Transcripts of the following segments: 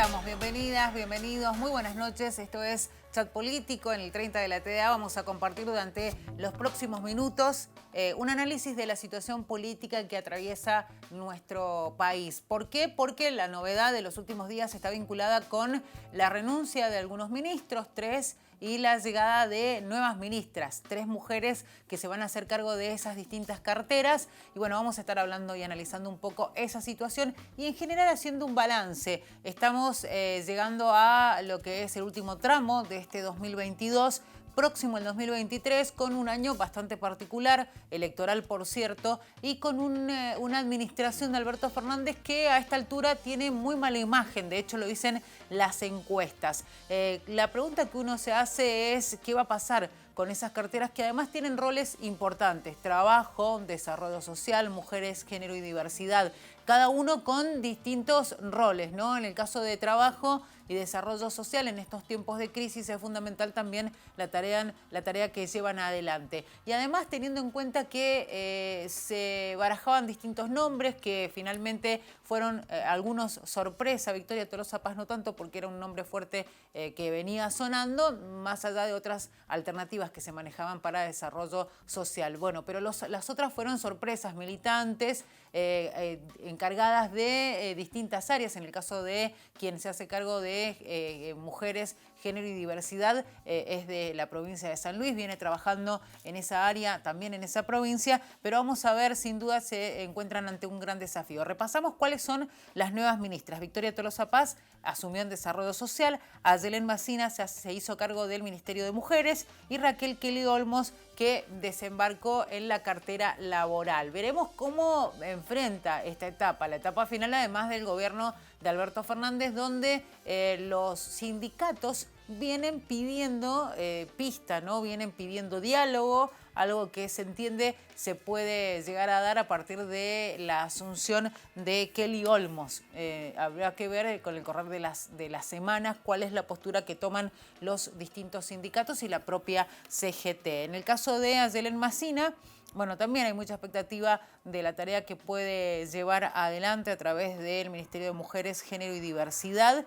estamos, bienvenidas, bienvenidos, muy buenas noches. Esto es Chat Político en el 30 de la TDA. Vamos a compartir durante los próximos minutos un análisis de la situación política que atraviesa nuestro país. ¿Por qué? Porque la novedad de los últimos días está vinculada con la renuncia de algunos ministros, 3, y la llegada de nuevas ministras, 3 mujeres que se van a hacer cargo de esas distintas carteras. Y bueno, vamos a estar hablando y analizando un poco esa situación y en general haciendo un balance. Estamos llegando a lo que es el último tramo de este 2022, próximo el 2023, con un año bastante particular, electoral por cierto, y con una administración de Alberto Fernández que a esta altura tiene muy mala imagen, de hecho lo dicen las encuestas. La pregunta que uno se hace es ¿qué va a pasar con esas carteras que además tienen roles importantes? Trabajo, desarrollo social, mujeres, género y diversidad. Cada uno con distintos roles, ¿no? En el caso de trabajo y desarrollo social, en estos tiempos de crisis es fundamental también la tarea que llevan adelante. Y además teniendo en cuenta que se barajaban distintos nombres que finalmente fueron algunos sorpresa. Victoria Tolosa Paz no tanto porque era un nombre fuerte que venía sonando, más allá de otras alternativas que se manejaban para desarrollo social. Bueno, pero las otras fueron sorpresas, militantes, encargadas de distintas áreas. En el caso de quien se hace cargo de mujeres, género y diversidad, es de la provincia de San Luis, viene trabajando en esa área, también en esa provincia, pero vamos a ver, sin duda se encuentran ante un gran desafío. Repasamos cuáles son las nuevas ministras. Victoria Tolosa Paz asumió en Desarrollo Social, Ayelen Macina se hizo cargo del Ministerio de Mujeres y Raquel Kelly Olmos, que desembarcó en la cartera laboral. Veremos cómo enfrenta esta etapa, la etapa final además del gobierno de Alberto Fernández, donde los sindicatos vienen pidiendo pista, ¿no? Vienen pidiendo diálogo, algo que se entiende se puede llegar a dar a partir de la asunción de Kelly Olmos. Habrá que ver con el correr de las semanas cuál es la postura que toman los distintos sindicatos y la propia CGT. En el caso de Ayelen Macina, bueno, también hay mucha expectativa de la tarea que puede llevar adelante a través del Ministerio de Mujeres, Género y Diversidad,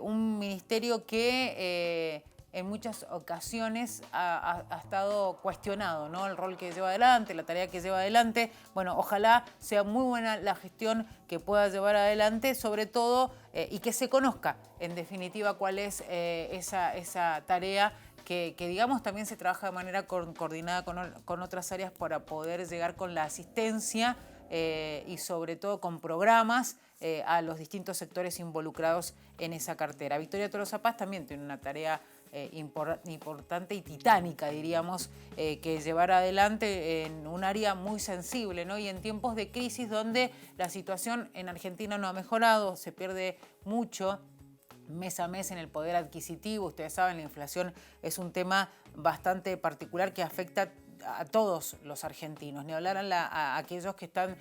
un ministerio que en muchas ocasiones ha estado cuestionado, ¿no? El rol que lleva adelante, la tarea que lleva adelante. Bueno, ojalá sea muy buena la gestión que pueda llevar adelante, sobre todo, y que se conozca, en definitiva, cuál es esa tarea que digamos también se trabaja de manera coordinada con otras áreas para poder llegar con la asistencia y sobre todo con programas a los distintos sectores involucrados en esa cartera. Victoria Tolosa Paz también tiene una tarea importante y titánica, diríamos, que llevar adelante en un área muy sensible, ¿no? Y en tiempos de crisis donde la situación en Argentina no ha mejorado, se pierde mucho mes a mes en el poder adquisitivo. Ustedes saben, la inflación es un tema bastante particular que afecta a todos los argentinos, ni hablar a aquellos que están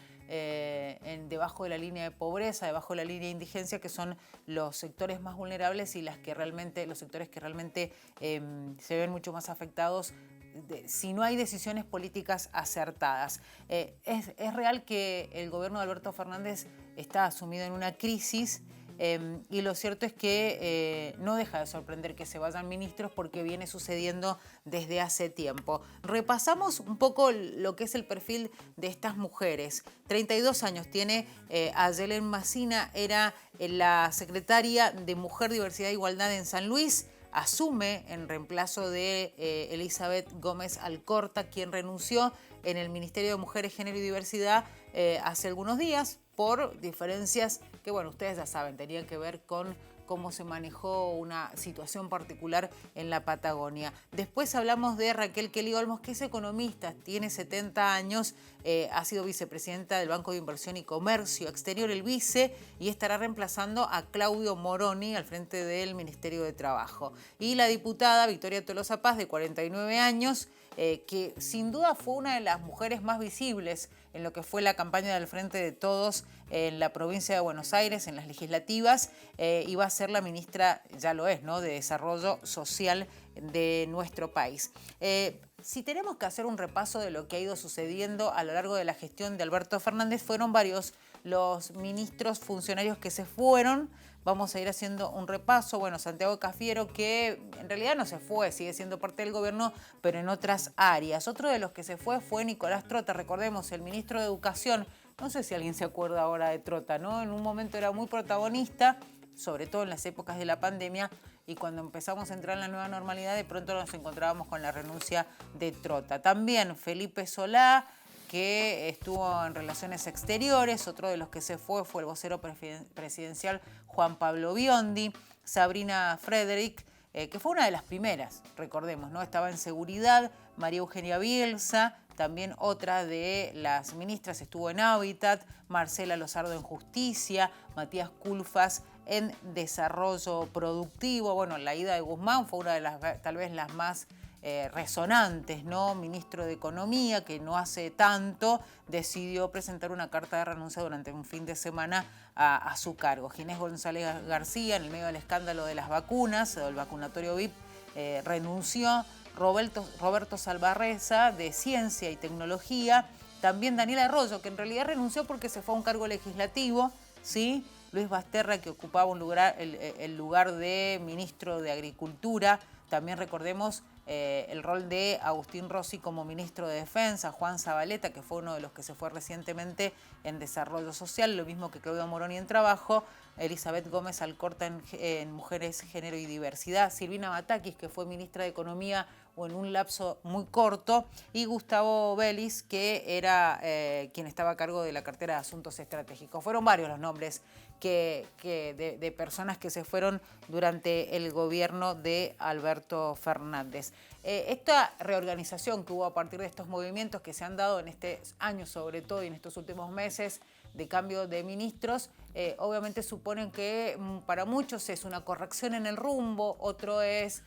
debajo de la línea de pobreza, debajo de la línea de indigencia, que son los sectores más vulnerables y los sectores que realmente se ven mucho más afectados si no hay decisiones políticas acertadas. Es real que el gobierno de Alberto Fernández está sumido en una crisis. Y lo cierto es que no deja de sorprender que se vayan ministros porque viene sucediendo desde hace tiempo. Repasamos un poco lo que es el perfil de estas mujeres. 32 años tiene Ayelen Macina, era la secretaria de Mujer, Diversidad e Igualdad en San Luis. Asume en reemplazo de Elizabeth Gómez Alcorta, quien renunció en el Ministerio de Mujeres, Género y Diversidad hace algunos días por diferencias que, bueno, ustedes ya saben, tenían que ver con cómo se manejó una situación particular en la Patagonia. Después hablamos de Raquel Kelly Olmos, que es economista, tiene 70 años, ha sido vicepresidenta del Banco de Inversión y Comercio Exterior, el vice, y estará reemplazando a Claudio Moroni al frente del Ministerio de Trabajo. Y la diputada Victoria Tolosa Paz, de 49 años, que sin duda fue una de las mujeres más visibles en lo que fue la campaña del Frente de Todos en la provincia de Buenos Aires, en las legislativas, iba a ser la ministra, ya lo es, ¿no?, de Desarrollo Social de nuestro país. Si tenemos que hacer un repaso de lo que ha ido sucediendo a lo largo de la gestión de Alberto Fernández, fueron varios los ministros funcionarios que se fueron, vamos a ir haciendo un repaso. Bueno, Santiago Cafiero, que en realidad no se fue, sigue siendo parte del gobierno, pero en otras áreas. Otro de los que se fue Nicolás Trota, recordemos, el ministro de Educación. No sé si alguien se acuerda ahora de Trota, ¿no? En un momento era muy protagonista, sobre todo en las épocas de la pandemia, y cuando empezamos a entrar en la nueva normalidad, de pronto nos encontrábamos con la renuncia de Trota. También Felipe Solá, que estuvo en Relaciones Exteriores. Otro de los que se fue el vocero presidencial Juan Pablo Biondi. Sabrina Frederick, que fue una de las primeras, recordemos, ¿no? Estaba en Seguridad. María Eugenia Bielsa, también otra de las ministras, estuvo en Hábitat. Marcela Lozardo en Justicia. Matías Culfas en Desarrollo Productivo. Bueno, la ida de Guzmán fue una de las, tal vez las más resonantes, ¿no? Ministro de Economía, que no hace tanto decidió presentar una carta de renuncia durante un fin de semana a su cargo. Ginés González García, en el medio del escándalo de las vacunas, del vacunatorio VIP, renunció. Roberto Salvarreza, de Ciencia y Tecnología. También Daniel Arroyo, que en realidad renunció porque se fue a un cargo legislativo, ¿sí? Luis Basterra, que ocupaba el lugar de ministro de Agricultura. También recordemos el rol de Agustín Rossi como ministro de Defensa, Juan Zabaleta, que fue uno de los que se fue recientemente en Desarrollo Social, lo mismo que Claudio Moroni en Trabajo, Elizabeth Gómez Alcorta en Mujeres, Género y Diversidad, Silvina Batakis, que fue ministra de Economía o en un lapso muy corto, y Gustavo Vélez, que era quien estaba a cargo de la cartera de Asuntos Estratégicos. Fueron varios los nombres de personas que se fueron durante el gobierno de Alberto Fernández. Esta reorganización que hubo a partir de estos movimientos que se han dado en este año, sobre todo, y en estos últimos meses, de cambio de ministros, obviamente suponen que para muchos es una corrección en el rumbo, otro es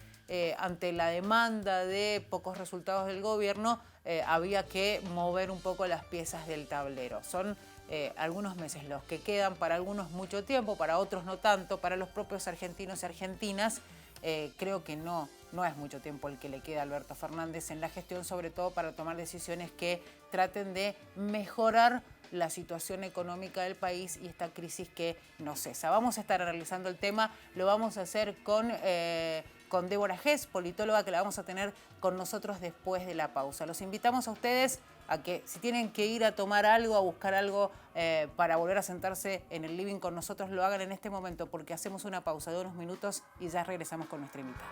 ante la demanda de pocos resultados del gobierno, había que mover un poco las piezas del tablero. Son algunos meses los que quedan, para algunos mucho tiempo, para otros no tanto, para los propios argentinos y argentinas creo que no es mucho tiempo el que le queda a Alberto Fernández en la gestión, sobre todo para tomar decisiones que traten de mejorar la situación económica del país y esta crisis que no cesa. Vamos a estar analizando el tema, lo vamos a hacer con Débora Gess, politóloga, que la vamos a tener con nosotros después de la pausa. Los invitamos a ustedes a que si tienen que ir a tomar algo, a buscar algo para volver a sentarse en el living con nosotros, lo hagan en este momento, porque hacemos una pausa de unos minutos y ya regresamos con nuestra invitada.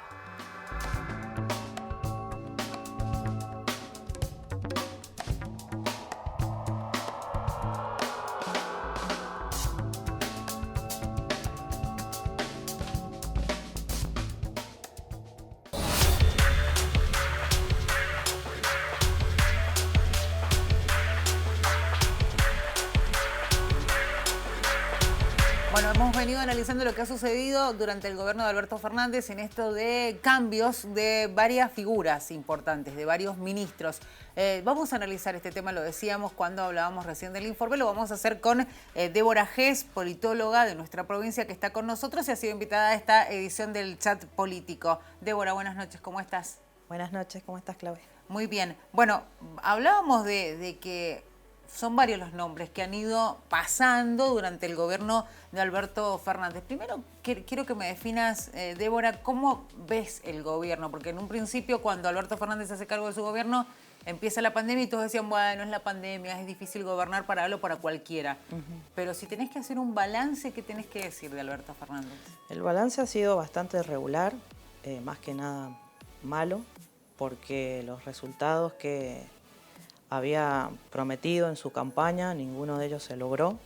Bueno, hemos venido analizando lo que ha sucedido durante el gobierno de Alberto Fernández en esto de cambios de varias figuras importantes, de varios ministros. Vamos a analizar este tema, lo decíamos cuando hablábamos recién del informe, lo vamos a hacer con Débora Gess, politóloga de nuestra provincia, que está con nosotros y ha sido invitada a esta edición del Chat Político. Débora, buenas noches, ¿cómo estás? Buenas noches, ¿cómo estás, Claudia? Muy bien. Bueno, hablábamos de que son varios los nombres que han ido pasando durante el gobierno de Alberto Fernández. Primero, quiero que me definas, Débora, ¿cómo ves el gobierno? Porque en un principio, cuando Alberto Fernández se hace cargo de su gobierno, empieza la pandemia y todos decían, bueno, es la pandemia, es difícil gobernar para él o para cualquiera. Pero si tenés que hacer un balance, ¿qué tenés que decir de Alberto Fernández? El balance ha sido bastante regular, más que nada malo, porque los resultados que había prometido en su campaña, ninguno de ellos se logró.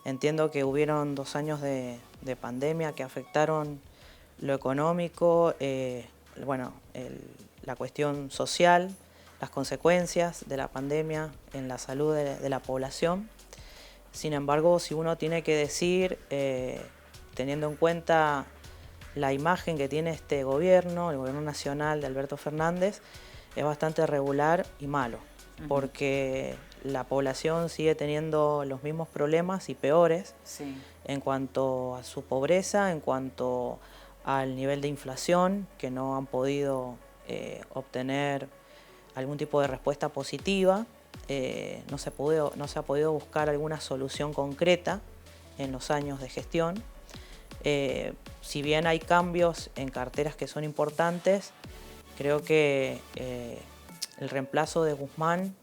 Entiendo que hubieron 2 años de pandemia que afectaron lo económico, la cuestión social, las consecuencias de la pandemia en la salud de la población. Sin embargo, si uno tiene que decir, teniendo en cuenta la imagen que tiene este gobierno, el gobierno nacional de Alberto Fernández, es bastante regular y malo, porque la población sigue teniendo los mismos problemas y peores en cuanto a su pobreza, en cuanto al nivel de inflación, que no han podido obtener algún tipo de respuesta positiva, no se ha podido buscar alguna solución concreta en los años de gestión. Si bien hay cambios en carteras que son importantes, creo que el reemplazo de Guzmán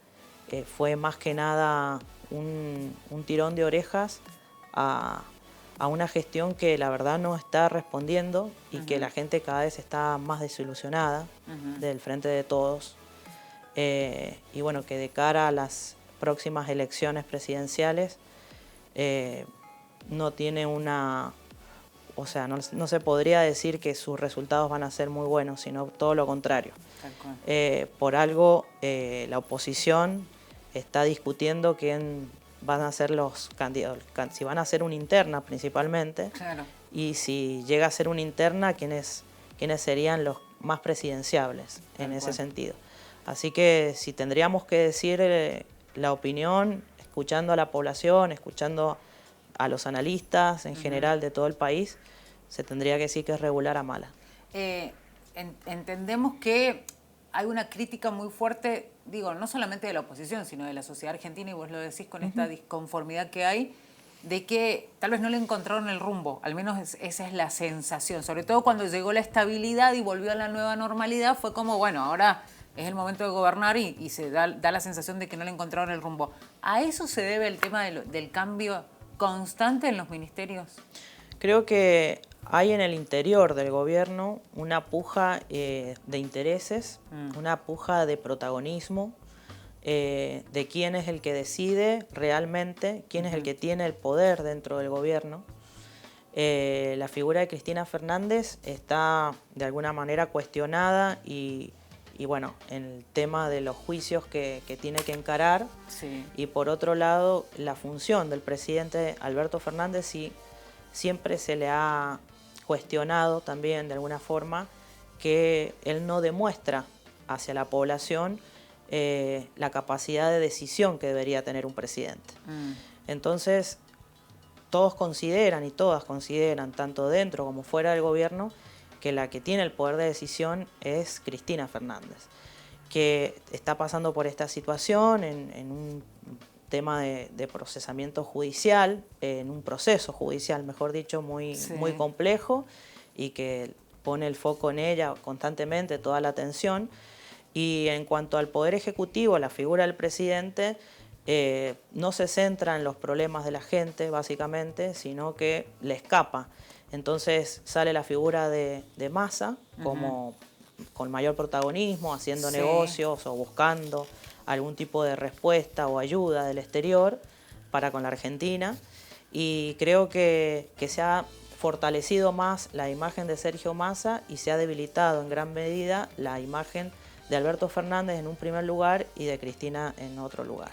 fue más que nada un tirón de orejas a una gestión que la verdad no está respondiendo y que la gente cada vez está más desilusionada del Frente de Todos. Y bueno, que de cara a las próximas elecciones presidenciales no tiene una... O sea, no se podría decir que sus resultados van a ser muy buenos, sino todo lo contrario. Por algo, la oposición está discutiendo quién van a ser los candidatos, si van a ser una interna principalmente, claro. Y si llega a ser una interna, quiénes serían los más presidenciables en ese sentido. Así que si tendríamos que decir la opinión, escuchando a la población, escuchando a los analistas en general de todo el país, se tendría que decir que es regular a mala. Entendemos que hay una crítica muy fuerte, digo, no solamente de la oposición, sino de la sociedad argentina, y vos lo decís con esta disconformidad que hay, de que tal vez no le encontraron el rumbo, al menos esa es la sensación, sobre todo cuando llegó la estabilidad y volvió a la nueva normalidad, fue como, bueno, ahora es el momento de gobernar y se da la sensación de que no le encontraron el rumbo. ¿A eso se debe el tema del cambio constante en los ministerios? Creo que hay en el interior del gobierno una puja de intereses, una puja de protagonismo, de quién es el que decide realmente, quién es el que tiene el poder dentro del gobierno. La figura de Cristina Fernández está de alguna manera cuestionada y bueno, en el tema de los juicios que tiene que encarar. Sí. Y por otro lado, la función del presidente Alberto Fernández siempre se le ha cuestionado también de alguna forma que él no demuestra hacia la población la capacidad de decisión que debería tener un presidente. Entonces, todos consideran y todas consideran, tanto dentro como fuera del gobierno, que la que tiene el poder de decisión es Cristina Fernández, que está pasando por esta situación en un tema de procesamiento judicial, en un proceso judicial, mejor dicho, muy complejo, y que pone el foco en ella constantemente, toda la atención. Y en cuanto al Poder Ejecutivo, la figura del presidente no se centra en los problemas de la gente, básicamente, sino que le escapa. Entonces sale la figura de Massa como con mayor protagonismo, haciendo negocios o buscando algún tipo de respuesta o ayuda del exterior para con la Argentina. Y creo que se ha fortalecido más la imagen de Sergio Massa y se ha debilitado en gran medida la imagen de Alberto Fernández en un primer lugar y de Cristina en otro lugar.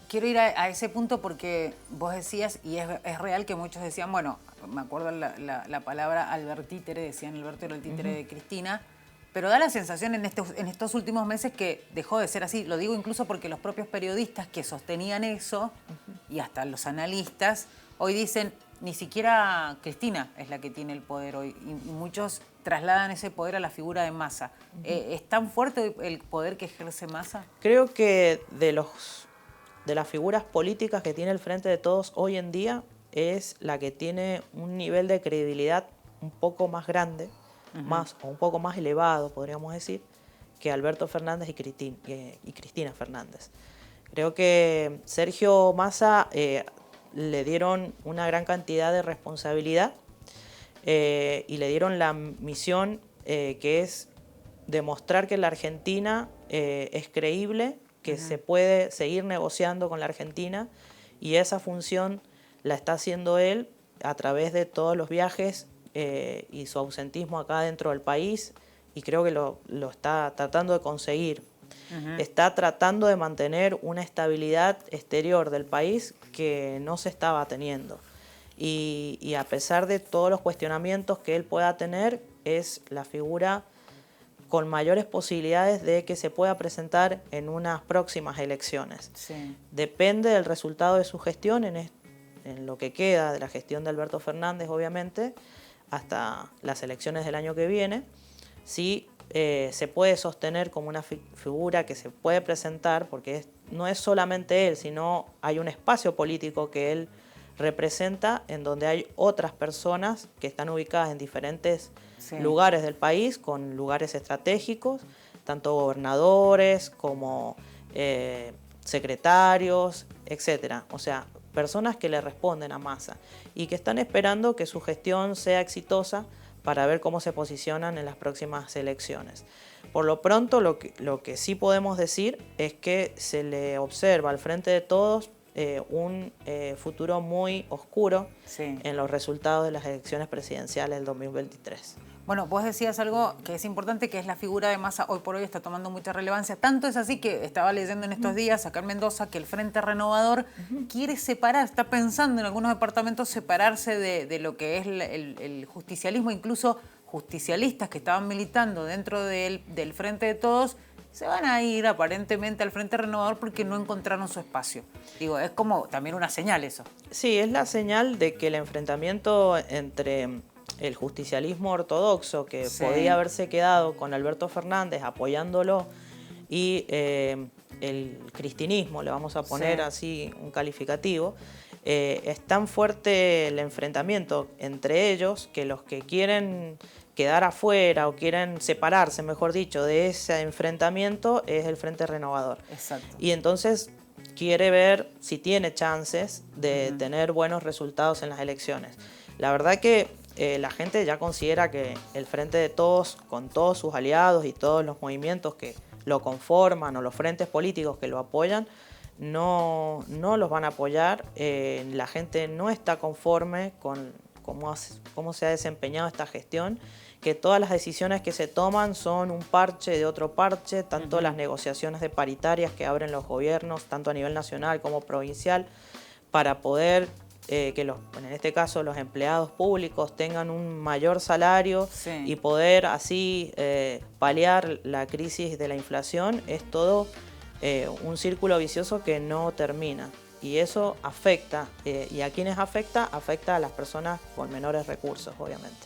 Quiero ir a ese punto porque vos decías, y es real que muchos decían, bueno, me acuerdo la palabra albertítere, decían Alberto era el títere de Cristina, pero da la sensación en estos últimos meses que dejó de ser así. Lo digo incluso porque los propios periodistas que sostenían eso, y hasta los analistas, hoy dicen, ni siquiera Cristina es la que tiene el poder hoy, y muchos trasladan ese poder a la figura de Massa. ¿Es tan fuerte el poder que ejerce Massa? Creo que de las figuras políticas que tiene el Frente de Todos hoy en día es la que tiene un nivel de credibilidad un poco más grande, o un poco más elevado, podríamos decir, que Alberto Fernández y Cristina Fernández. Creo que Sergio Massa le dieron una gran cantidad de responsabilidad y le dieron la misión que es demostrar que la Argentina es creíble, que se puede seguir negociando con la Argentina, y esa función la está haciendo él a través de todos los viajes y su ausentismo acá dentro del país, y creo que lo está tratando de conseguir. Está tratando de mantener una estabilidad exterior del país que no se estaba teniendo. Y a pesar de todos los cuestionamientos que él pueda tener, es la figura con mayores posibilidades de que se pueda presentar en unas próximas elecciones. Sí. Depende del resultado de su gestión en lo que queda de la gestión de Alberto Fernández, obviamente, hasta las elecciones del año que viene, si se puede sostener como una figura que se puede presentar, porque no es solamente él, sino hay un espacio político que él representa en donde hay otras personas que están ubicadas en diferentes lugares del país, con lugares estratégicos, tanto gobernadores como secretarios, etcétera. O sea, personas que le responden a Massa y que están esperando que su gestión sea exitosa para ver cómo se posicionan en las próximas elecciones. Por lo pronto, lo que sí podemos decir es que se le observa al Frente de Todos un futuro muy oscuro en los resultados de las elecciones presidenciales del 2023. Bueno, vos decías algo que es importante, que es la figura de Massa hoy por hoy está tomando mucha relevancia. Tanto es así que estaba leyendo en estos días acá en Mendoza que el Frente Renovador quiere separar, está pensando en algunos departamentos separarse de lo que es el justicialismo, incluso justicialistas que estaban militando dentro del Frente de Todos se van a ir aparentemente al Frente Renovador porque no encontraron su espacio. Digo, es como también una señal eso. Sí, es la señal de que el enfrentamiento entre el justicialismo ortodoxo, que podía haberse quedado con Alberto Fernández apoyándolo, y el cristinismo, le vamos a poner así un calificativo, es tan fuerte el enfrentamiento entre ellos que los que quieren quedar afuera o quieren separarse, mejor dicho, de ese enfrentamiento es el Frente Renovador. Exacto. Y entonces quiere ver si tiene chances de tener buenos resultados en las elecciones. La verdad que la gente ya considera que el Frente de Todos, con todos sus aliados y todos los movimientos que lo conforman o los frentes políticos que lo apoyan, no los van a apoyar. La gente no está conforme con cómo se ha desempeñado esta gestión, que todas las decisiones que se toman son un parche de otro parche, tanto las negociaciones de paritarias que abren los gobiernos, tanto a nivel nacional como provincial, para poder que en este caso los empleados públicos tengan un mayor salario y poder así paliar la crisis de la inflación. Es todo un círculo vicioso que no termina. Y eso afecta, y a quienes afecta a las personas con menores recursos, obviamente.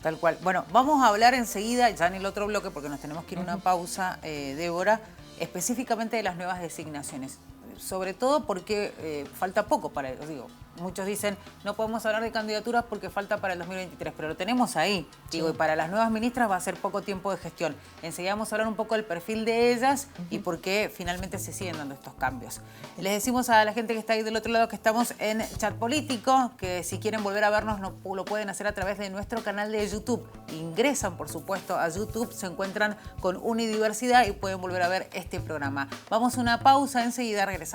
Tal cual. Bueno, vamos a hablar enseguida, ya en el otro bloque, porque nos tenemos que ir a una pausa, Débora, específicamente de las nuevas designaciones. Sobre todo porque falta poco para eso. Digo, muchos dicen, no podemos hablar de candidaturas porque falta para el 2023, pero lo tenemos ahí. Digo, y para las nuevas ministras va a ser poco tiempo de gestión. Enseguida vamos a hablar un poco del perfil de ellas y por qué finalmente se siguen dando estos cambios. Les decimos a la gente que está ahí del otro lado que estamos en Chat Político, que si quieren volver a vernos lo pueden hacer a través de nuestro canal de YouTube. Ingresan, por supuesto, a YouTube, se encuentran con Unidiversidad y pueden volver a ver este programa. Vamos a una pausa, enseguida regresamos.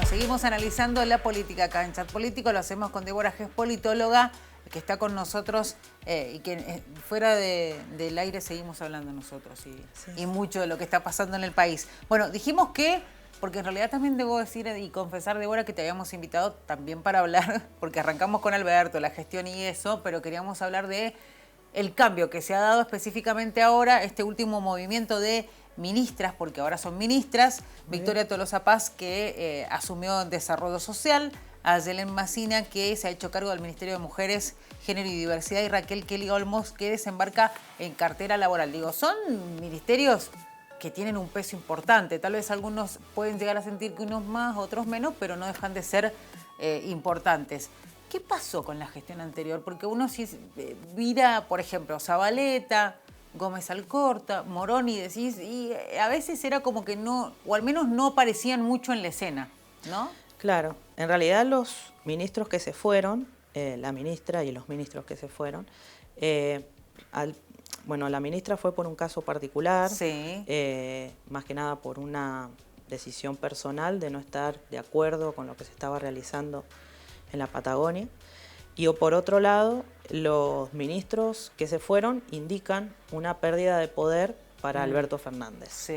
Seguimos analizando la política acá en Chat Político, lo hacemos con Débora Gess, politóloga, que está con nosotros y que fuera del aire seguimos hablando nosotros y mucho de lo que está pasando en el país. Bueno, dijimos que, porque en realidad también debo decir y confesar, Débora, que te habíamos invitado también para hablar, porque arrancamos con Alberto, la gestión y eso, pero queríamos hablar de el cambio que se ha dado específicamente ahora, este último movimiento de ministras, porque ahora son ministras, Victoria Tolosa Paz, que asumió Desarrollo Social, a Yelén Massina, que se ha hecho cargo del Ministerio de Mujeres, Género y Diversidad, y Raquel Kelly Olmos, que desembarca en cartera laboral. Digo, son ministerios que tienen un peso importante. Tal vez algunos pueden llegar a sentir que unos más, otros menos, pero no dejan de ser importantes. ¿Qué pasó con la gestión anterior? Porque uno si mira, por ejemplo, Zabaleta, Gómez Alcorta, Moroni, decís, y a veces era como que no, o al menos no aparecían mucho en la escena, ¿no? Claro, en realidad los ministros que se fueron, la ministra y los ministros que se fueron, la ministra fue por un caso particular, más que nada por una decisión personal de no estar de acuerdo con lo que se estaba realizando en la Patagonia. Y por otro lado, los ministros que se fueron indican una pérdida de poder para Alberto Fernández.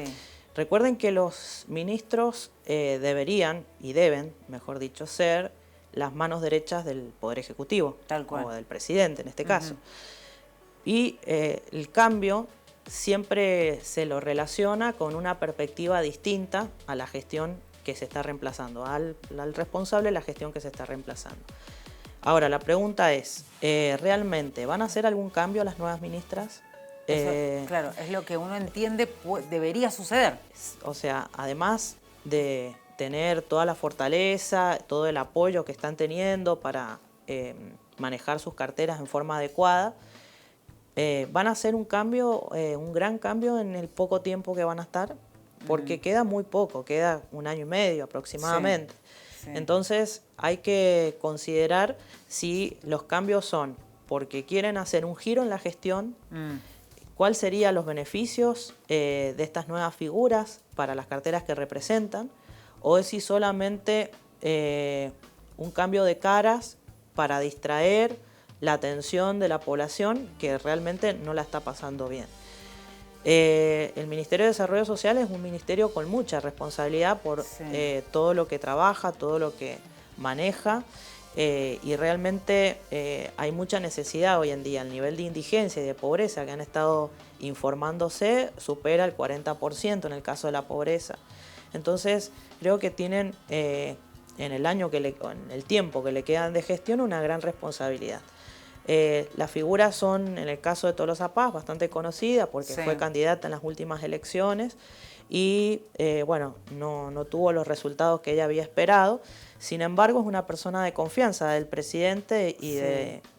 Recuerden que los ministros deberían, y deben, mejor dicho, ser las manos derechas del Poder Ejecutivo. Tal cual. O del presidente, en este caso. Y el cambio siempre se lo relaciona con una perspectiva distinta a la gestión que se está reemplazando, al responsable de la gestión que se está reemplazando. Ahora, la pregunta es, ¿realmente van a hacer algún cambio las nuevas ministras? Eso, claro, es lo que uno entiende debería suceder. O sea, además de tener toda la fortaleza, todo el apoyo que están teniendo para manejar sus carteras en forma adecuada, van a hacer un cambio, un gran cambio en el poco tiempo que van a estar, porque queda muy poco, queda 1 año y medio aproximadamente. Sí. Entonces hay que considerar si los cambios son porque quieren hacer un giro en la gestión, cuáles serían los beneficios de estas nuevas figuras para las carteras que representan, o si solamente un cambio de caras para distraer la atención de la población que realmente no la está pasando bien. El Ministerio de Desarrollo Social es un ministerio con mucha responsabilidad por todo lo que trabaja, todo lo que maneja, y realmente hay mucha necesidad hoy en día. El nivel de indigencia y de pobreza que han estado informándose supera el 40% en el caso de la pobreza. Entonces creo que tienen en el tiempo que le quedan de gestión una gran responsabilidad. Las figuras son, en el caso de Tolosa Paz, bastante conocida porque fue candidata en las últimas elecciones y bueno, no tuvo los resultados que ella había esperado. Sin embargo, es una persona de confianza del presidente y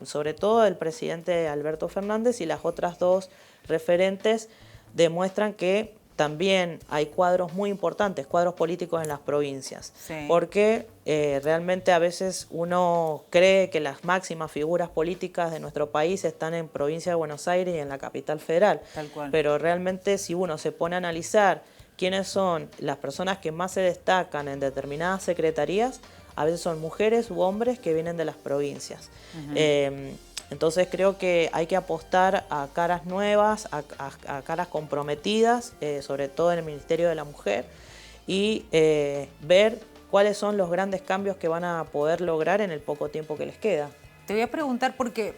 sobre todo del presidente Alberto Fernández, y las otras dos referentes demuestran que también hay cuadros muy importantes, cuadros políticos en las provincias, porque realmente a veces uno cree que las máximas figuras políticas de nuestro país están en provincia de Buenos Aires y en la capital federal. Tal cual. Pero realmente si uno se pone a analizar quiénes son las personas que más se destacan en determinadas secretarías, a veces son mujeres u hombres que vienen de las provincias. Entonces creo que hay que apostar a caras nuevas, a caras comprometidas, sobre todo en el Ministerio de la Mujer, y ver cuáles son los grandes cambios que van a poder lograr en el poco tiempo que les queda. Te voy a preguntar porque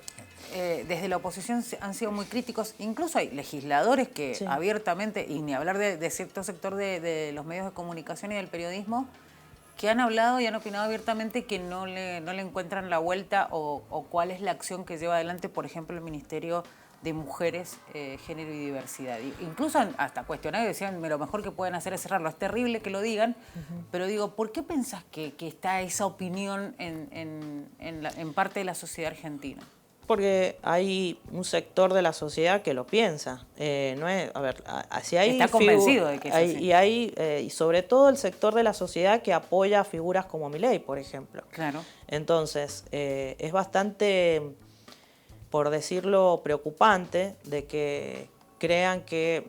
desde la oposición han sido muy críticos, incluso hay legisladores que abiertamente, y ni hablar de cierto sector de los medios de comunicación y del periodismo, que han hablado y han opinado abiertamente que no le encuentran la vuelta o cuál es la acción que lleva adelante, por ejemplo, el Ministerio de Mujeres, Género y Diversidad. Incluso hasta cuestionados decían, lo mejor que pueden hacer es cerrarlo. Es terrible que lo digan, pero digo, ¿por qué pensás que está esa opinión en parte de la sociedad argentina? Porque hay un sector de la sociedad que lo piensa. No es, a ver, si hay está convencido de que es así. Y sobre todo el sector de la sociedad que apoya a figuras como Milei, por ejemplo. Claro. Entonces, es bastante, por decirlo, preocupante de que crean que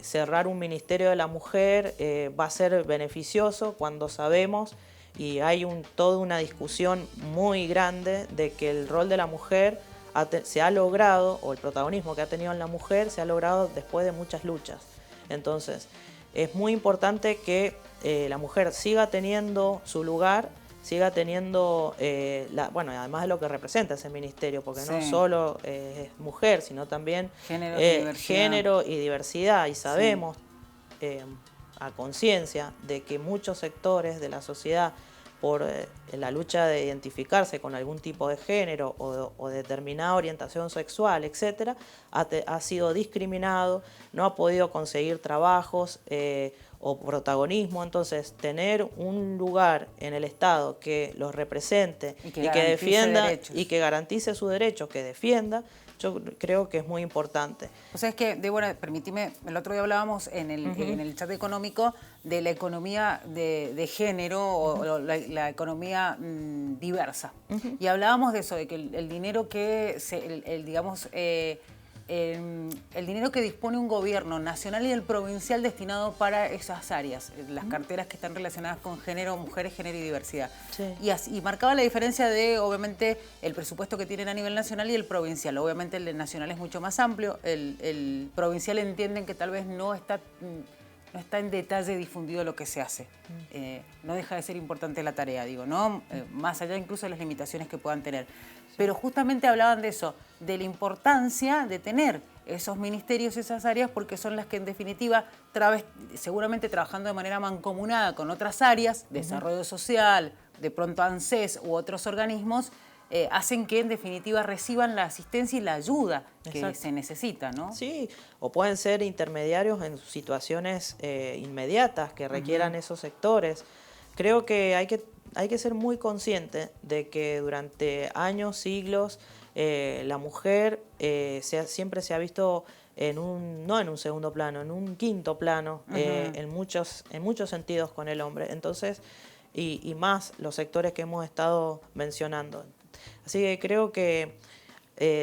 cerrar un Ministerio de la Mujer va a ser beneficioso cuando sabemos, y hay toda una discusión muy grande de que el rol de la mujer se ha logrado, o el protagonismo que ha tenido en la mujer se ha logrado después de muchas luchas. Entonces, es muy importante que la mujer siga teniendo su lugar, siga teniendo, bueno, además de lo que representa ese ministerio, porque no solo es mujer, sino también género y diversidad. Y sabemos a conciencia de que muchos sectores de la sociedad, por la lucha de identificarse con algún tipo de género o determinada orientación sexual, etcétera, ha sido discriminado, no ha podido conseguir trabajos o protagonismo. Entonces, tener un lugar en el Estado que los represente y que defienda y que garantice sus derechos, que defienda, yo creo que es muy importante. O sea, es que, Débora, permíteme, el otro día hablábamos en el chat económico de la economía de género o la economía diversa. Y hablábamos de eso, de que el dinero que, digamos, el dinero que dispone un gobierno nacional y el provincial destinado para esas áreas, las carteras que están relacionadas con género, mujeres, género y diversidad. Y marcaba la diferencia de, obviamente, el presupuesto que tienen a nivel nacional y el provincial. Obviamente el nacional es mucho más amplio, el provincial entienden que tal vez no está en detalle difundido lo que se hace. No deja de ser importante la tarea, digo, ¿no? Más allá incluso de las limitaciones que puedan tener. pero justamente hablaban de eso, de la importancia de tener esos ministerios, esas áreas, porque son las que en definitiva, seguramente trabajando de manera mancomunada con otras áreas, desarrollo social, de pronto ANSES u otros organismos, hacen que en definitiva reciban la asistencia y la ayuda que se necesita, ¿no? Sí, o pueden ser intermediarios en situaciones inmediatas que requieran esos sectores. Creo que hay que ser muy consciente de que durante años, siglos, la mujer siempre se ha visto no en un segundo plano, en un quinto plano, en muchos sentidos con el hombre. Entonces, y más los sectores que hemos estado mencionando. Así que creo que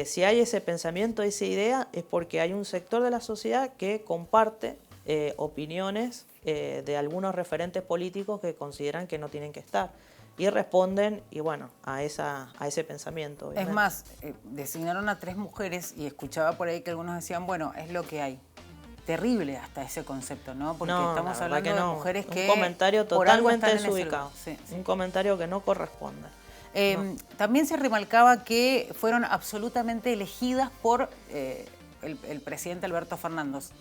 si hay ese pensamiento, esa idea, es porque hay un sector de la sociedad que comparte opiniones de algunos referentes políticos que consideran que no tienen que estar. Y responden, y bueno, a ese pensamiento. Obviamente. Es más, designaron a 3 mujeres y escuchaba por ahí que algunos decían, bueno, es lo que hay. Terrible hasta ese concepto, ¿no? Porque estamos hablando de mujeres que un comentario totalmente desubicado. Sí. Un comentario que no corresponde. También se remarcaba que fueron absolutamente elegidas por el presidente Alberto Fernández.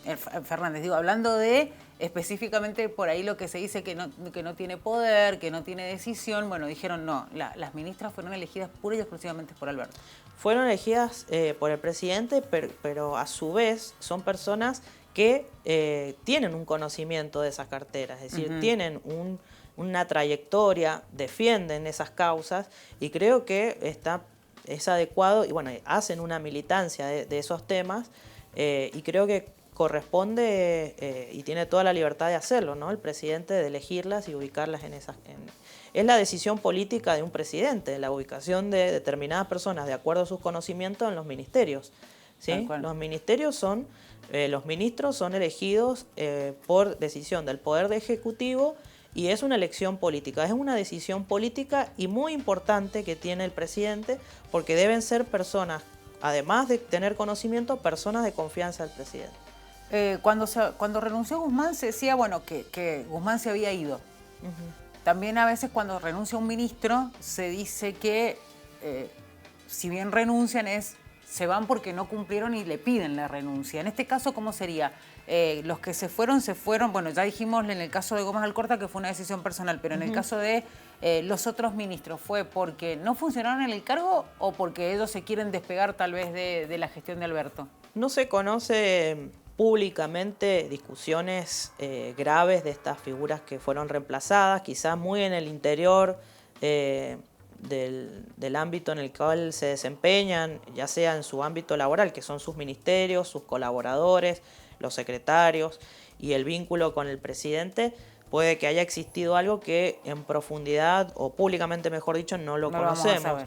Digo, hablando de específicamente por ahí lo que se dice que no tiene poder, que no tiene decisión. Bueno, dijeron no, las ministras fueron elegidas pura y exclusivamente por Alberto. Fueron elegidas por el presidente, pero a su vez son personas que tienen un conocimiento de esas carteras, es decir, tienen una trayectoria, defienden esas causas y creo que es adecuado y bueno, hacen una militancia de esos temas y creo que corresponde y tiene toda la libertad de hacerlo, ¿no? El presidente de elegirlas y ubicarlas en esas... Es la decisión política de un presidente, la ubicación de determinadas personas de acuerdo a sus conocimientos en los ministerios. ¿Sí? Los ministerios son, los ministros son elegidos por decisión del Poder Ejecutivo y es una elección política. Es una decisión política y muy importante que tiene el presidente porque deben ser personas, además de tener conocimiento, personas de confianza del presidente. Cuando renunció Guzmán se decía, bueno, que Guzmán se había ido. También a veces cuando renuncia un ministro se dice que si bien renuncian se van porque no cumplieron y le piden la renuncia. En este caso, ¿cómo sería? Los que se fueron, bueno, ya dijimos en el caso de Gómez Alcorta que fue una decisión personal, pero en el caso de los otros ministros, ¿fue porque no funcionaron en el cargo o porque ellos se quieren despegar tal vez de la gestión de Alberto? No se conoce públicamente discusiones graves de estas figuras que fueron reemplazadas, quizás muy en el interior del ámbito en el cual se desempeñan, ya sea en su ámbito laboral, que son sus ministerios, sus colaboradores, los secretarios y el vínculo con el presidente, puede que haya existido algo que en profundidad, o públicamente mejor dicho, no lo conocemos.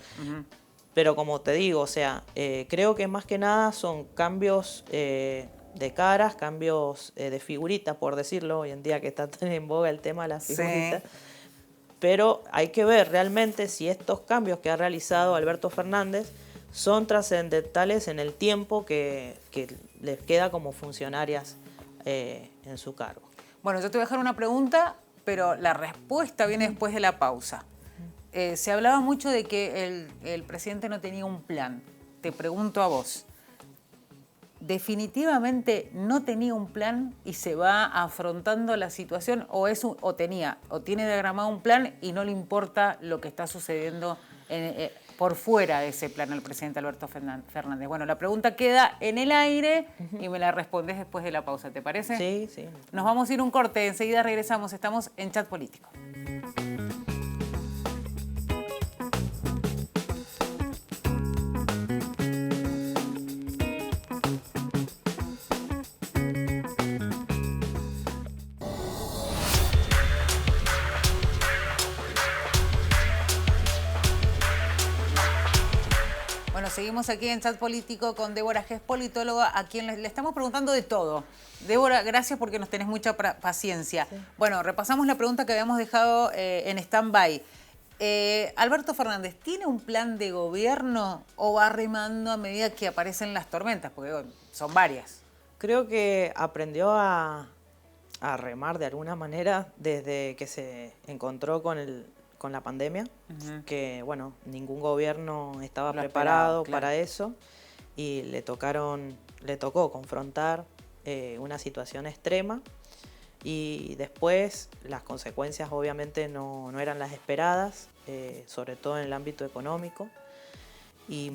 Pero como te digo, o sea, creo que más que nada son cambios de caras, cambios de figuritas, por decirlo, hoy en día que está tan en boga el tema de las figuritas. Sí. Pero hay que ver realmente si estos cambios que ha realizado Alberto Fernández son trascendentales en el tiempo que les queda como funcionarias en su cargo. Bueno, yo te voy a dejar una pregunta, pero la respuesta viene después de la pausa. Se hablaba mucho de que el presidente no tenía un plan. Te pregunto a vos. ¿Definitivamente no tenía un plan y se va afrontando la situación o tiene diagramado un plan y no le importa lo que está sucediendo por fuera de ese plan al presidente Alberto Fernández? Bueno, la pregunta queda en el aire y me la respondes después de la pausa, ¿te parece? Sí, sí. Nos vamos a ir un corte, enseguida regresamos, estamos en Chat Político. Seguimos aquí en Chat Político con Débora Gess, politóloga, a quien le estamos preguntando de todo. Débora, gracias porque nos tenés mucha paciencia. Sí. Bueno, repasamos la pregunta que habíamos dejado en stand-by. Alberto Fernández, ¿tiene un plan de gobierno o va remando a medida que aparecen las tormentas? Porque son varias. Creo que aprendió a remar de alguna manera desde que se encontró con con la pandemia, que bueno, ningún gobierno estaba Lo preparado esperaba, claro. para eso y le tocó confrontar una situación extrema y después las consecuencias obviamente no eran las esperadas, sobre todo en el ámbito económico. Y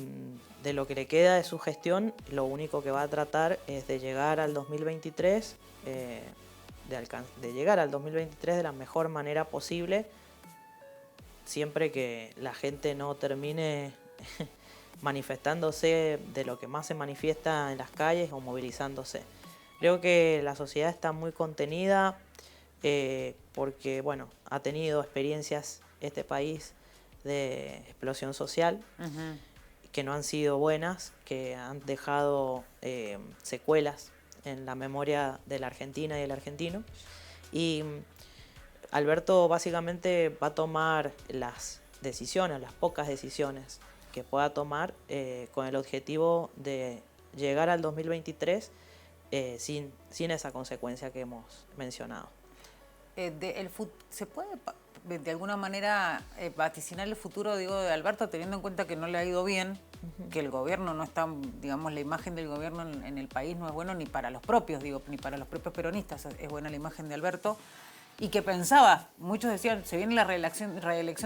de lo que le queda de su gestión, lo único que va a tratar es de llegar al 2023, de llegar al 2023 de la mejor manera posible, siempre que la gente no termine manifestándose de lo que más se manifiesta en las calles o movilizándose. Creo que la sociedad está muy contenida porque, bueno, ha tenido experiencias este país de explosión social que no han sido buenas, que han dejado secuelas en la memoria de la Argentina y del argentino. Y Alberto básicamente va a tomar las decisiones, las pocas decisiones que pueda tomar con el objetivo de llegar al 2023 sin esa consecuencia que hemos mencionado. ¿Se puede de alguna manera vaticinar el futuro, digo, de Alberto, teniendo en cuenta que no le ha ido bien, que el gobierno no está, digamos, la imagen del gobierno en el país no es bueno ni para los propios, digo, ni para los propios peronistas es buena la imagen de Alberto, y que pensaba, muchos decían, se viene la reelección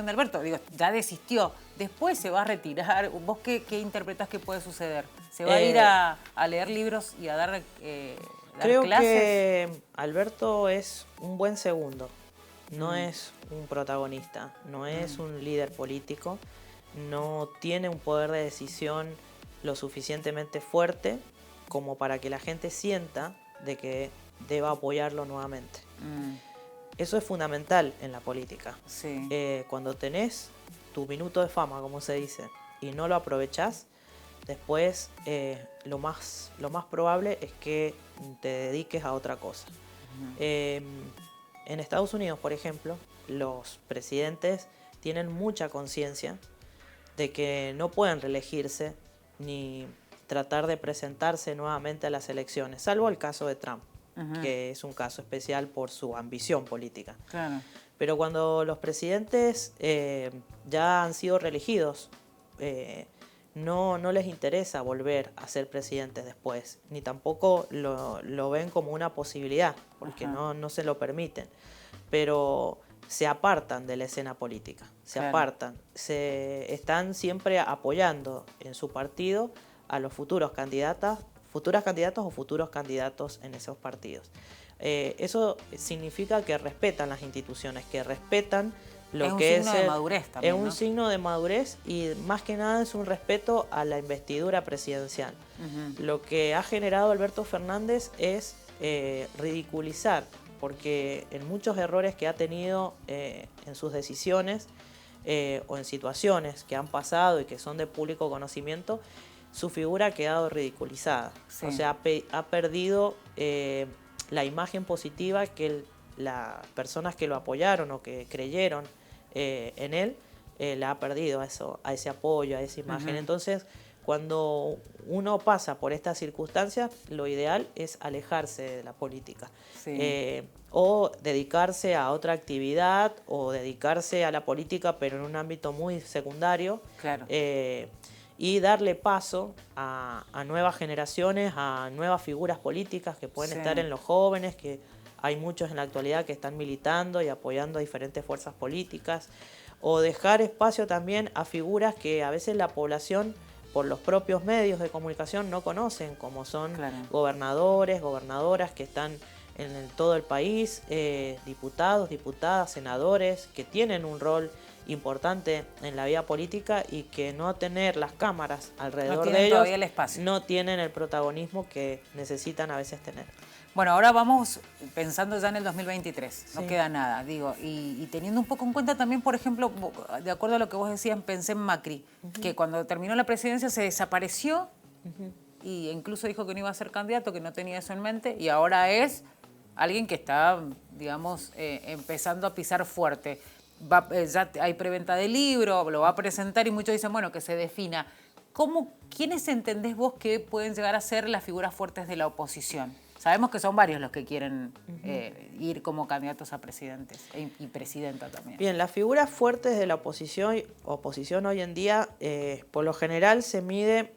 de Alberto, digo, ya desistió, después se va a retirar, ¿vos qué interpretás que puede suceder? ¿Se va a ir a leer libros y a dar creo clases? Que Alberto es un buen segundo, no es un protagonista, no es un líder político, no tiene un poder de decisión lo suficientemente fuerte como para que la gente sienta de que deba apoyarlo nuevamente. Eso es fundamental en la política. Sí. Cuando tenés tu minuto de fama, como se dice, y no lo aprovechás, después lo más probable es que te dediques a otra cosa. En Estados Unidos, por ejemplo, los presidentes tienen mucha conciencia de que no pueden reelegirse ni tratar de presentarse nuevamente a las elecciones, salvo el caso de Trump, que es un caso especial por su ambición política. Claro. Pero cuando los presidentes ya han sido reelegidos, no les interesa volver a ser presidentes después, ni tampoco lo ven como una posibilidad, porque no se lo permiten. Pero se apartan de la escena política, apartan, están siempre apoyando en su partido a los futuras candidatos o futuros candidatos en esos partidos. Eso significa que respetan las instituciones, que respetan lo que es un signo de madurez también, ¿no? Es un signo de madurez y más que nada es un respeto a la investidura presidencial. Lo que ha generado Alberto Fernández es ridiculizar, porque en muchos errores que ha tenido en sus decisiones o en situaciones que han pasado y que son de público conocimiento, su figura ha quedado ridiculizada. Sí. O sea, ha perdido la imagen positiva que las personas que lo apoyaron o que creyeron en él, la ha perdido a ese apoyo, a esa imagen. Entonces, cuando uno pasa por estas circunstancias, lo ideal es alejarse de la política. Sí. O dedicarse a otra actividad o dedicarse a la política, pero en un ámbito muy secundario. Claro. Y darle paso a nuevas generaciones, a nuevas figuras políticas que pueden estar en los jóvenes, que hay muchos en la actualidad que están militando y apoyando a diferentes fuerzas políticas, o dejar espacio también a figuras que a veces la población por los propios medios de comunicación no conocen, como son gobernadores, gobernadoras que están en todo el país, diputados, diputadas, senadores, que tienen un rol importante en la vida política y que no tener las cámaras alrededor de ellos el espacio. No tienen el protagonismo que necesitan a veces tener. Bueno, ahora vamos pensando ya en el 2023, no queda nada, digo, y teniendo un poco en cuenta también, por ejemplo, de acuerdo a lo que vos decías, pensé en Macri, que cuando terminó la presidencia se desapareció y incluso dijo que no iba a ser candidato, que no tenía eso en mente, y ahora es alguien que está, digamos, empezando a pisar fuerte. Ya hay preventa de libro, lo va a presentar y muchos dicen, bueno, que se defina. ¿Quiénes entendés vos que pueden llegar a ser las figuras fuertes de la oposición? Sabemos que son varios los que quieren ir como candidatos a presidentes y presidenta también. Bien, las figuras fuertes de la oposición hoy en día, por lo general se mide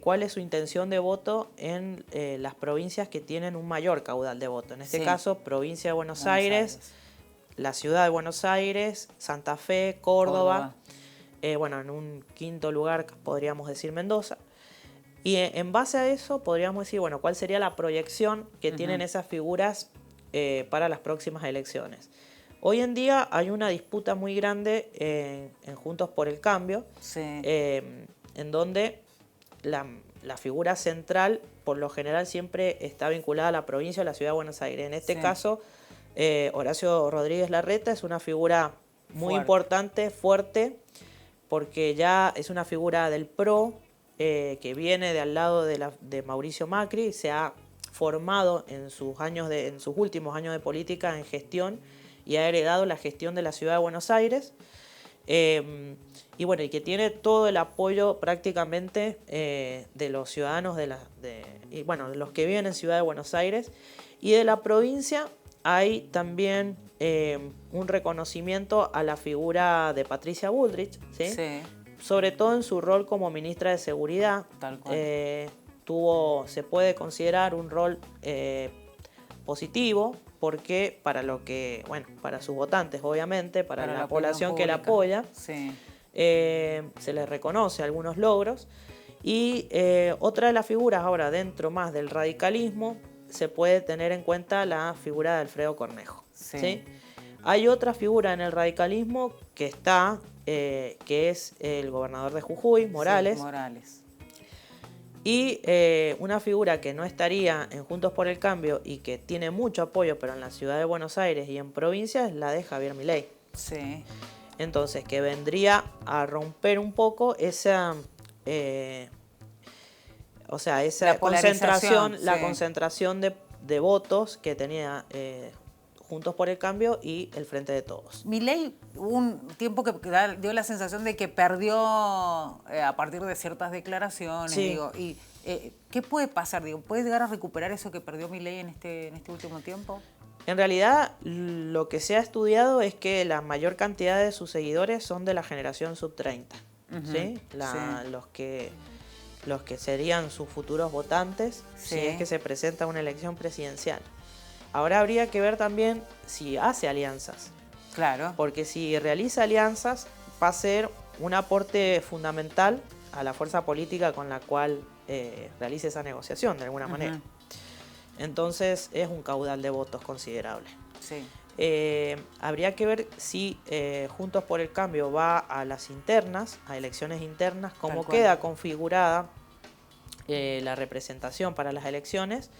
cuál es su intención de voto en las provincias que tienen un mayor caudal de voto. En este caso, provincia de Buenos Aires, la ciudad de Buenos Aires, Santa Fe, Córdoba. Bueno, en un quinto lugar podríamos decir Mendoza. Y en base a eso podríamos decir, bueno, cuál sería la proyección que tienen esas figuras para las próximas elecciones. Hoy en día hay una disputa muy grande en Juntos por el Cambio, en donde la figura central, por lo general, siempre está vinculada a la provincia o la ciudad de Buenos Aires. En este caso, Horacio Rodríguez Larreta es una figura muy importante, fuerte, porque ya es una figura del PRO, que viene de al lado de Mauricio Macri, se ha formado en sus últimos años de política en gestión y ha heredado la gestión de la ciudad de Buenos Aires, y bueno, y que tiene todo el apoyo prácticamente de los ciudadanos de los que viven en Ciudad de Buenos Aires. Y de la provincia hay también un reconocimiento a la figura de Patricia Bullrich, ¿sí? Sobre todo en su rol como ministra de Seguridad. Tal cual. Se puede considerar un rol positivo, porque para sus votantes, obviamente, para la población que la apoya, se les reconoce algunos logros. Y otra de las figuras ahora dentro más del radicalismo, se puede tener en cuenta la figura de Alfredo Cornejo. ¿Sí? Hay otra figura en el radicalismo que está, que es el gobernador de Jujuy, Morales. Y una figura que no estaría en Juntos por el Cambio y que tiene mucho apoyo, pero en la ciudad de Buenos Aires y en provincia, es la de Javier Milei. Entonces, que vendría a romper un poco esa concentración de votos que tenía Juntos por el Cambio y el Frente de Todos. Milei hubo un tiempo que dio la sensación de que perdió a partir de ciertas declaraciones. ¿Qué puede pasar? ¿Puede llegar a recuperar eso que perdió Milei en este último tiempo? En realidad, lo que se ha estudiado es que la mayor cantidad de sus seguidores son de la generación sub-30. Los que serían sus futuros votantes si es que se presenta una elección presidencial. Ahora habría que ver también si hace alianzas. Claro. Porque si realiza alianzas, va a ser un aporte fundamental a la fuerza política con la cual realice esa negociación, de alguna manera. Entonces, es un caudal de votos considerable. Habría que ver si Juntos por el Cambio va a las internas, a elecciones internas, cómo queda configurada la representación para las elecciones.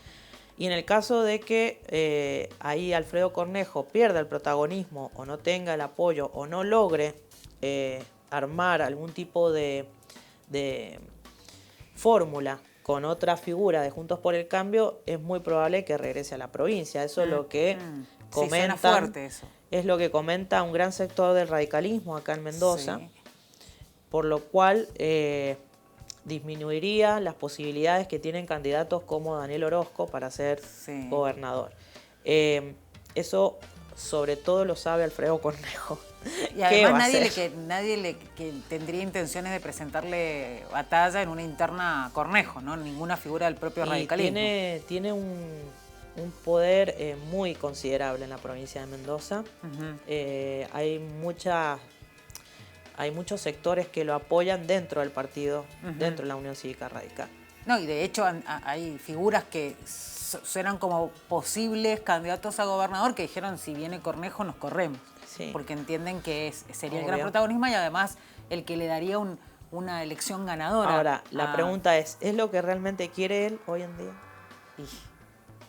Y en el caso de que ahí Alfredo Cornejo pierda el protagonismo o no tenga el apoyo o no logre armar algún tipo de fórmula con otra figura de Juntos por el Cambio, es muy probable que regrese a la provincia. Eso es lo que comenta, fuerte eso. Es lo que comenta un gran sector del radicalismo acá en Mendoza, por lo cual disminuiría las posibilidades que tienen candidatos como Daniel Orozco para ser gobernador. Eso sobre todo lo sabe Alfredo Cornejo. Y además nadie que tendría intenciones de presentarle batalla en una interna a Cornejo, ¿no? Ninguna figura del propio radicalismo. Tiene un poder muy considerable en la provincia de Mendoza. Hay muchos sectores que lo apoyan dentro del partido, dentro de la Unión Cívica Radical. No, y de hecho hay figuras que suenan como posibles candidatos a gobernador que dijeron, si viene Cornejo nos corremos. Porque entienden que sería el gran protagonismo y además el que le daría una elección ganadora. Ahora, la pregunta es lo que realmente quiere él hoy en día?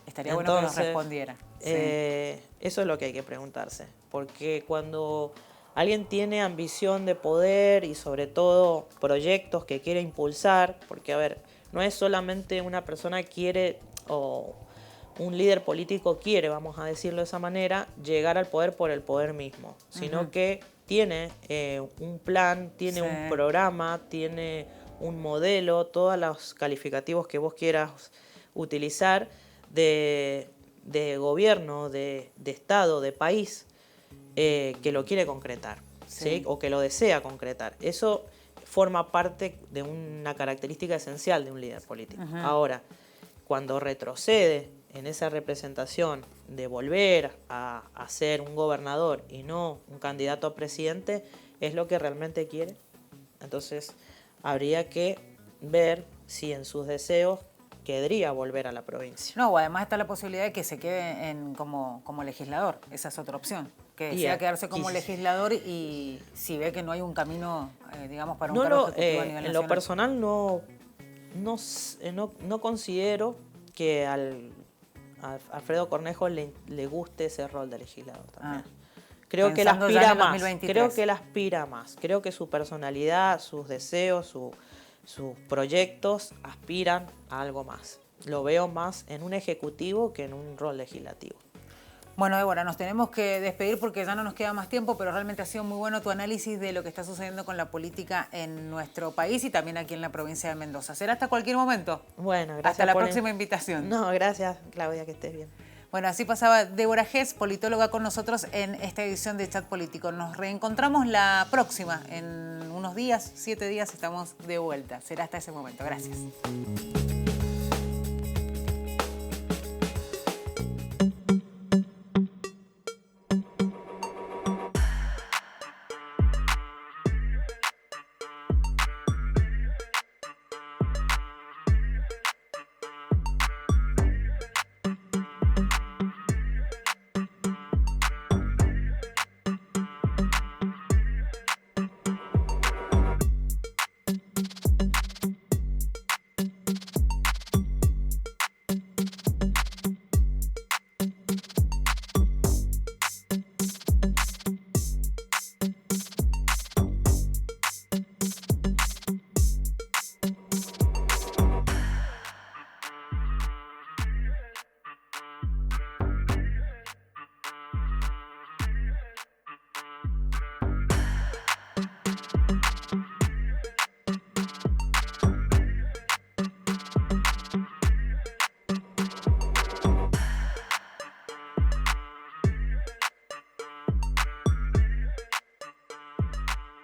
Estaría bueno que nos respondiera. Eso es lo que hay que preguntarse, porque cuando alguien tiene ambición de poder y sobre todo proyectos que quiere impulsar, porque a ver, no es solamente una persona quiere o un líder político quiere, vamos a decirlo de esa manera, llegar al poder por el poder mismo, sino que tiene un plan, tiene un programa, tiene un modelo, todos los calificativos que vos quieras utilizar, de gobierno, de Estado, de país, que lo quiere concretar, ¿sí? O que lo desea concretar. Eso forma parte de una característica esencial de un líder político. Ahora, cuando retrocede en esa representación de volver a ser un gobernador y no un candidato a presidente, es lo que realmente quiere. Entonces, habría que ver si en sus deseos querría volver a la provincia. No, o además está la posibilidad de que se quede como legislador. Esa es otra opción. Que desea quedarse como legislador y si ve que no hay un camino, digamos, para un cargo ejecutivo a nivel nacional. En lo personal no considero que a Alfredo Cornejo le guste ese rol de legislador también. Creo que él aspira más. Creo que él aspira más. Creo que su personalidad, sus deseos, sus proyectos aspiran a algo más. Lo veo más en un ejecutivo que en un rol legislativo. Bueno, Débora, nos tenemos que despedir porque ya no nos queda más tiempo, pero realmente ha sido muy bueno tu análisis de lo que está sucediendo con la política en nuestro país y también aquí en la provincia de Mendoza. ¿Será hasta cualquier momento? Bueno, gracias. Hasta la próxima invitación. No, gracias, Claudia, que estés bien. Bueno, así pasaba Débora Gess, politóloga, con nosotros en esta edición de Chat Político. Nos reencontramos la próxima, en unos días, 7 días, estamos de vuelta. Será hasta ese momento. Gracias.